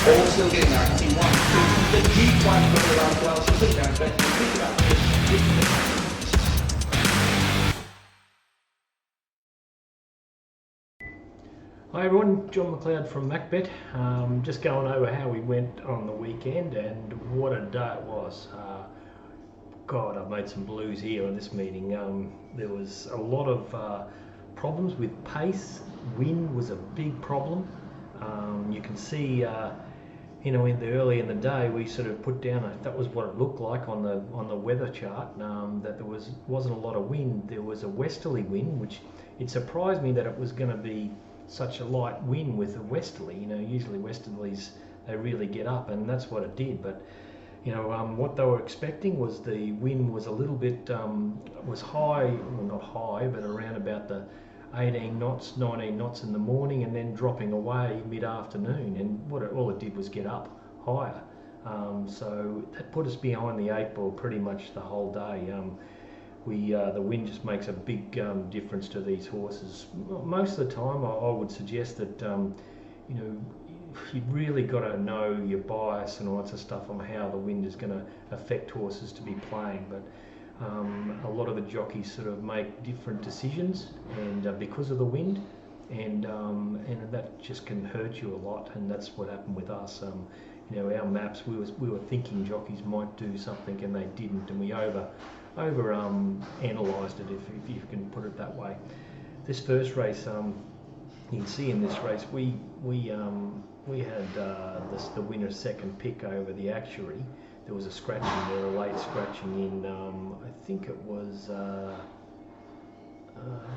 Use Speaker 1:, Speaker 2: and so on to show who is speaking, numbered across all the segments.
Speaker 1: All still getting there. I can see one, two, the Jeep trying to put it around as well. She'll put it down, but pick it up.
Speaker 2: Hi everyone, John McLeod from Macbet. Just going over how we went on the weekend and what a day it was. God, I've made some blues here in this meeting. There was a lot of problems with pace. Wind was a big problem. You can see, early in the day we sort of put down, that was what it looked like on the weather chart, that there wasn't a lot of wind. There was a westerly wind, which it surprised me that it was going to be such a light wind with a westerly. Usually westerlies, they really get up, and that's what it did. But what they were expecting was the wind was a little bit was high, well, not high, but around about the 18 knots, 19 knots in the morning, and then dropping away mid-afternoon. And all it did was get up higher. So that put us behind the 8 ball pretty much the whole day. The wind just makes a big difference to these horses. Most of the time, I would suggest that you've really got to know your bias and all that sort of stuff on how the wind is going to affect horses to be playing. But a lot of the jockeys sort of make different decisions, and because of the wind, and that just can hurt you a lot. And that's what happened with us. Our maps, we were thinking jockeys might do something, and they didn't, and we over analysed it, if you can put it that way. This first race, you can see in this race we had the winner's second pick over the actuary. There was a scratching there, a late scratching in, I think it was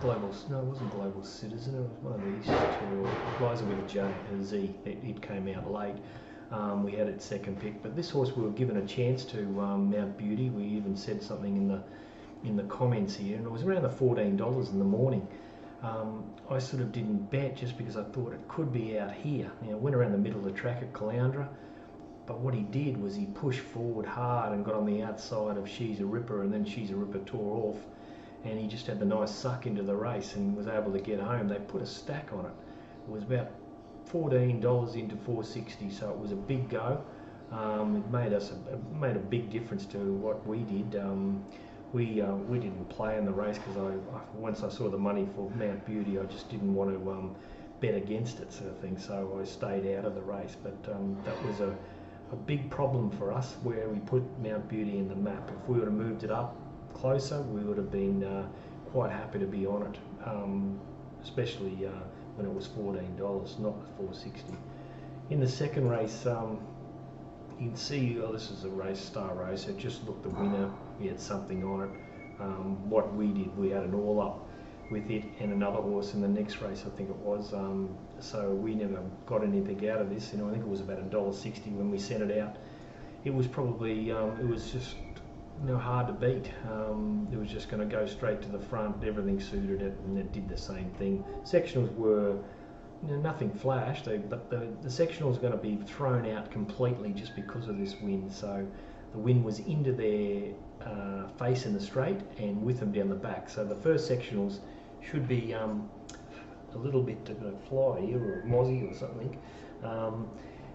Speaker 2: Global. No, it wasn't Global Citizen. It was one of these two. Liza with a J and a Z. It came out late. We had it second pick, but this horse we were given a chance to Mount Beauty. We even said something in the comments here, and it was around the $14 in the morning. I sort of didn't bet just because I thought it could be out here. Went around the middle of the track at Caloundra, but what he did was he pushed forward hard and got on the outside of She's a Ripper, and then She's a Ripper tore off, and he just had the nice suck into the race and was able to get home. They put a stack on it. It was about $14 into $4.60, so it was a big go. It made a big difference to what we did. We didn't play in the race because once I saw the money for Mount Beauty, I just didn't want to bet against it, sort of thing. So I stayed out of the race. But that was a big problem for us where we put Mount Beauty in the map. If we would have moved it up closer, we would have been quite happy to be on it, especially when it was $14, not $4.60. In the second race, you can see, this is a race, star race. It just looked the winner. We had something on it. What we did, we had an all up with it and another horse in the next race, I think it was. So we never got anything out of this. I think it was about $1.60 when we sent it out. It was probably, it was just hard to beat. It was just going to go straight to the front. Everything suited it, and it did the same thing. Sectionals were nothing flash, but the sectionals are going to be thrown out completely just because of this wind. So the wind was into their face in the straight and with them down the back. So the first sectionals should be a little bit fly here, or a mozzie or something.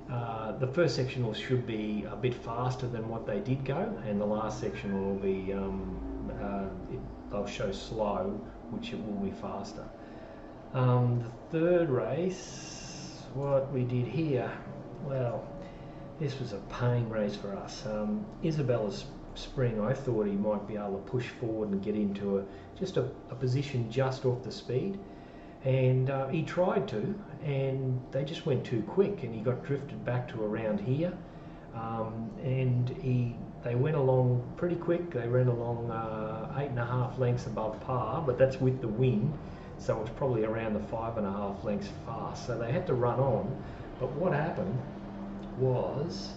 Speaker 2: The first sectionals should be a bit faster than what they did go, and the last section will be, they'll show slow, which it will be faster. The third race, what we did here, well, this was a pain race for us. Isabella's Spring, I thought he might be able to push forward and get into a position just off the speed, and he tried to, and they just went too quick, and he got drifted back to around here, and they went along pretty quick. They ran along 8.5 lengths above par, but that's with the wind, so it's probably around the 5.5 lengths fast. So they had to run on, but what happened was,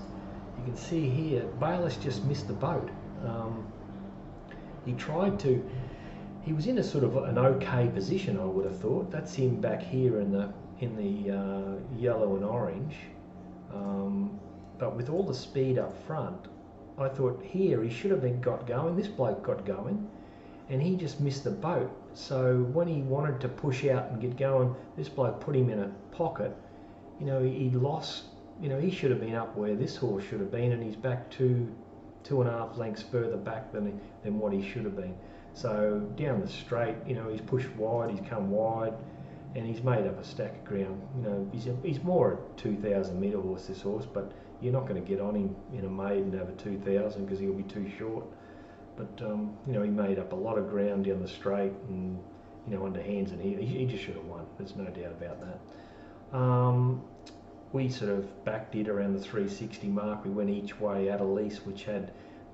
Speaker 2: you can see here, Bayless just missed the boat. He was in a sort of an okay position, I would have thought. That's him back here in the yellow and orange. But with all the speed up front, I thought here he should have got going. This bloke got going, and he just missed the boat. So when he wanted to push out and get going, this bloke put him in a pocket. He lost you know, he should have been up where this horse should have been, and he's back 2.5 lengths further back than what he should have been. So down the straight, you know, he's pushed wide, he's come wide, and he's made up a stack of ground. You know, he's more a 2,000 metre horse, this horse, but you're not going to get on him in a maiden over 2,000 because he'll be too short. But you know, he made up a lot of ground down the straight, and you know, under hands and heels, he just should have won. There's no doubt about that. We sort of backed it around the 360 mark. We went each way at Elise, which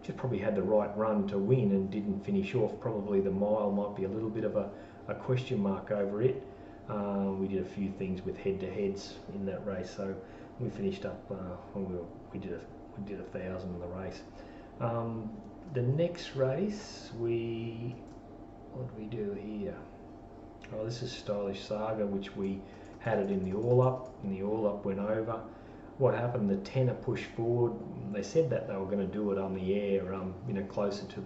Speaker 2: just probably had the right run to win and didn't finish off. Probably the mile might be a little bit of a question mark over it. We did a few things with head-to-heads in that race, so we finished up. We did 1,000 in the race. The next race, what did we do here? Oh, this is Stylish Saga, which we had it in the all-up, and the all-up went over. What happened? The tenor pushed forward. They said that they were going to do it on the air, you know, closer to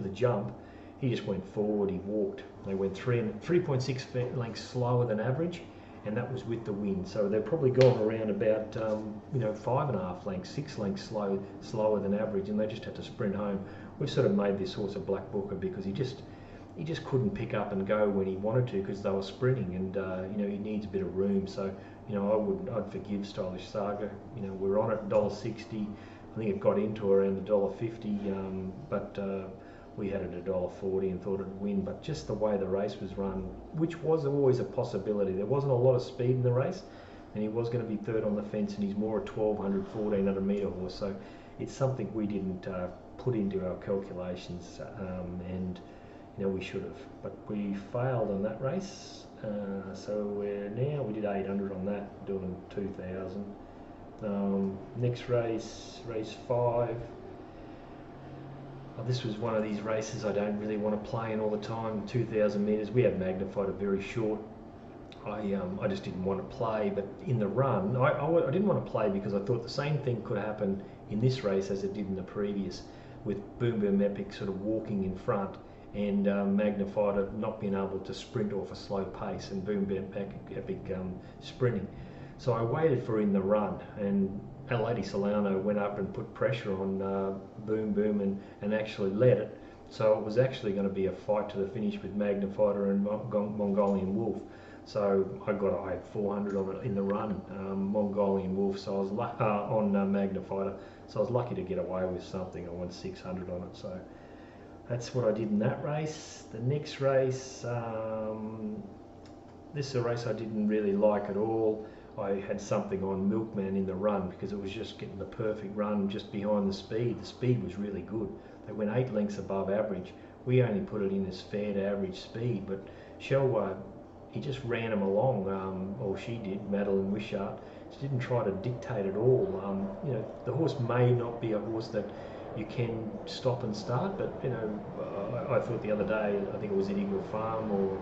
Speaker 2: the jump. He just went forward. He walked. They went 3.6 lengths slower than average, and that was with the wind. So they've probably gone around about you know, 5.5 lengths, 6 lengths slower than average, and they just had to sprint home. We've sort of made this horse a black booker because he just couldn't pick up and go when he wanted to because they were sprinting, and you know, he needs a bit of room. So you know, I'd forgive Stylish Saga. You know, we're on at $1.60. I think it got into around the $1.50, but we had it at $1.40 and thought it'd win. But just the way the race was run, which was always a possibility. There wasn't a lot of speed in the race, and he was going to be third on the fence, and he's more a 1,200, 1,400 metre horse. So it's something we didn't put into our calculations, and you know, we should have, but we failed on that race. So we did 800 on that, doing 2,000. Next race, race 5. This was one of these races I don't really want to play in all the time. 2,000 metres. We had magnified it very short. I just didn't want to play, but in the run, I didn't want to play because I thought the same thing could happen in this race as it did in the previous, with Doomben Epic sort of walking in front and Magnified it not being able to sprint off a slow pace, and Doomben Epic sprinting. So I waited for in the run, and Lady Solano went up and put pressure on Boom Boom and actually led it. So it was actually going to be a fight to the finish with Magnifier and Mongolian Wolf. So I had 400 on it in the run, Mongolian Wolf. So I was on Magnifier. So I was lucky to get away with something. I won 600 on it. So that's what I did in that race. The next race, this is a race I didn't really like at all. I had something on Milkman in the run because it was just getting the perfect run just behind the speed. The speed was really good. They went 8 lengths above average. We only put it in as fair to average speed, but Shell, he just ran him along, or she did, Madeline Wishart. She didn't try to dictate at all. You know, the horse may not be a horse that you can stop and start, but you know, I thought the other day, I think it was at Eagle Farm or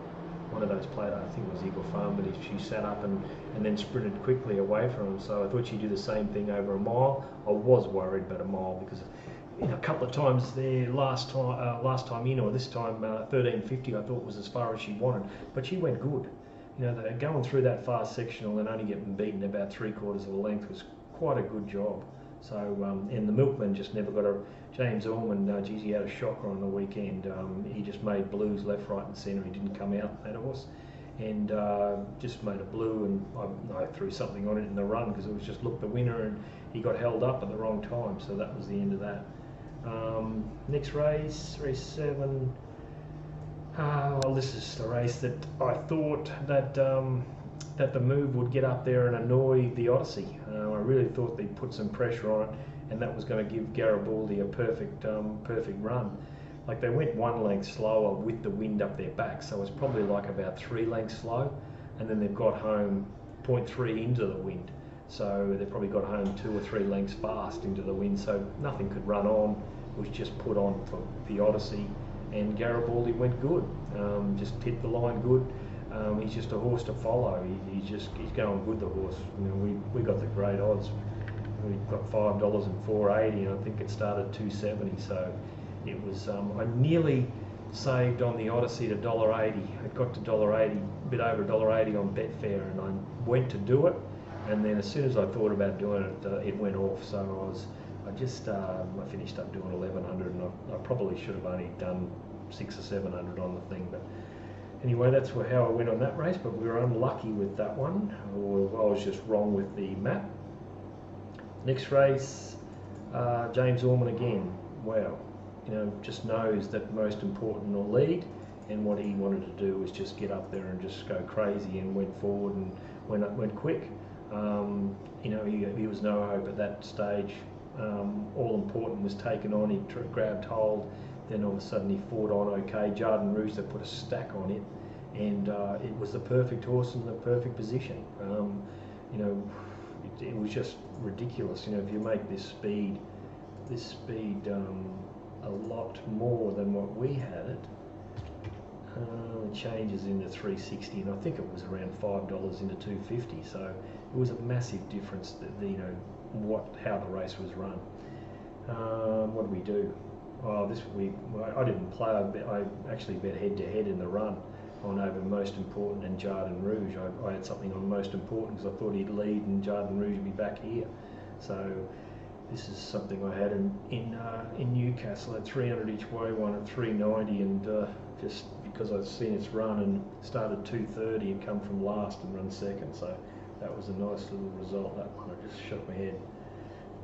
Speaker 2: one of those players, I think it was Eagle Farm, but she sat up and then sprinted quickly away from him. So I thought she'd do the same thing over a mile. I was worried about a mile because, you know, a couple of times there last time in, or this time 13.50, I thought was as far as she wanted, but she went good. You know, going through that fast sectional and only getting beaten about 3/4 of a length was quite a good job. So, and the Milkman just never got a, James Allman, geez, he had a shocker on the weekend. He just made blues left, right and centre. He didn't come out, that horse, and just made a blue, and I threw something on it in the run because it was just looked the winner, and he got held up at the wrong time, so that was the end of that. Next race, race 7. Well, this is the race that I thought that that the move would get up there and annoy the Odyssey. I really thought they'd put some pressure on it, and that was going to give Garibaldi a perfect run. Like, they went 1 length slower with the wind up their back, so it's probably like about 3 lengths slow, and then they've got home 0.3 into the wind. So they probably got home 2 or 3 lengths fast into the wind, so nothing could run on. It was just put on for the Odyssey, and Garibaldi went good. Just hit the line good. He's just a horse to follow. He's going good, the horse. You know, we got the great odds. We got $5 and $4.80, and I think it started $2.70. So it was. I nearly saved on the Odyssey to $1.80. It got to $1.80, a bit over $1.80 on Betfair, and I went to do it, and then as soon as I thought about doing it, it went off. So I finished up doing 1100, and I probably should have only done 600 or 700 on the thing. But anyway, that's how I went on that race. But we were unlucky with that one, or I was just wrong with the map. Next race, James Orman again. Wow, just knows that most important will lead, and what he wanted to do was just get up there and just go crazy, and went forward and went quick. He was no hope at that stage. All important was taken on. He grabbed hold. Then all of a sudden he fought on okay. Jardin Rouge, they put a stack on it, and it was the perfect horse in the perfect position. It was just ridiculous. If you make this speed a lot more than what we had it. It changes into 360, and I think it was around $5 into 250. So it was a massive difference. How the race was run. What did we do? I didn't play. I actually bet head to head in the run on over Most Important and Jardin Rouge. I had something on Most Important because I thought he'd lead and Jardin Rouge would be back here. So this is something I had in Newcastle at 300 each way, one at 390, and just because I'd seen its run and started 230 and come from last and run second. So that was a nice little result. That one, I just shook my head.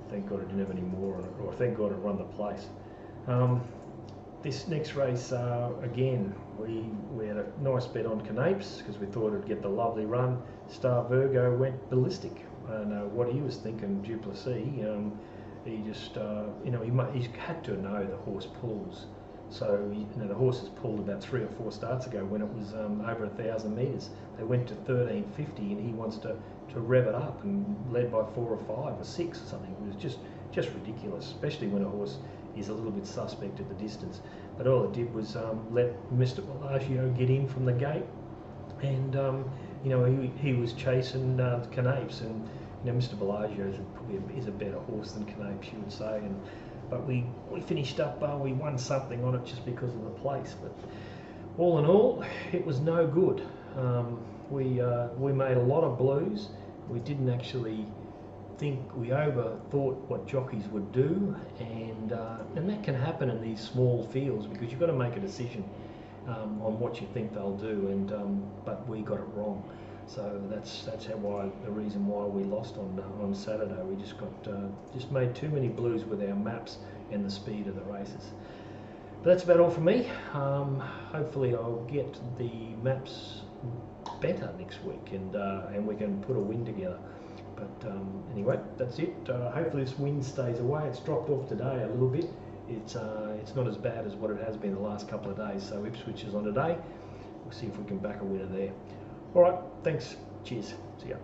Speaker 2: Thank God I didn't have any more on it, or thank God it run the place. This next race, again, we had a nice bet on Canapes because we thought it'd get the lovely run. Star Virgo went ballistic. I don't know what he was thinking, Duplessis. He just, he had to know the horse pulls. So, the horses pulled about 3 or 4 starts ago when it was over 1,000 metres. They went to 1350, and he wants to rev it up, and led by 4 or 5 or 6 or something. It was just ridiculous, especially when a horse is a little bit suspect at the distance. But all it did was let Mr. Bellagio get in from the gate, and he was chasing Canapes, and Mr. Bellagio is a better horse than Canapes, you would say. But we finished up, we won something on it just because of the place. But all in all, it was no good. We made a lot of blues. We didn't actually think, we overthought what jockeys would do, and that can happen in these small fields because you've got to make a decision on what you think they'll do, but we got it wrong. So that's the reason why we lost on Saturday. We just made too many blues with our maps and the speed of the races. But that's about all for me. Hopefully I'll get the maps better next week, and we can put a win together. But anyway, that's it. Hopefully this wind stays away. It's dropped off today a little bit. It's not as bad as what it has been the last couple of days. So Ipswich is on today. We'll see if we can back a winner there. All right, thanks. Cheers. See ya.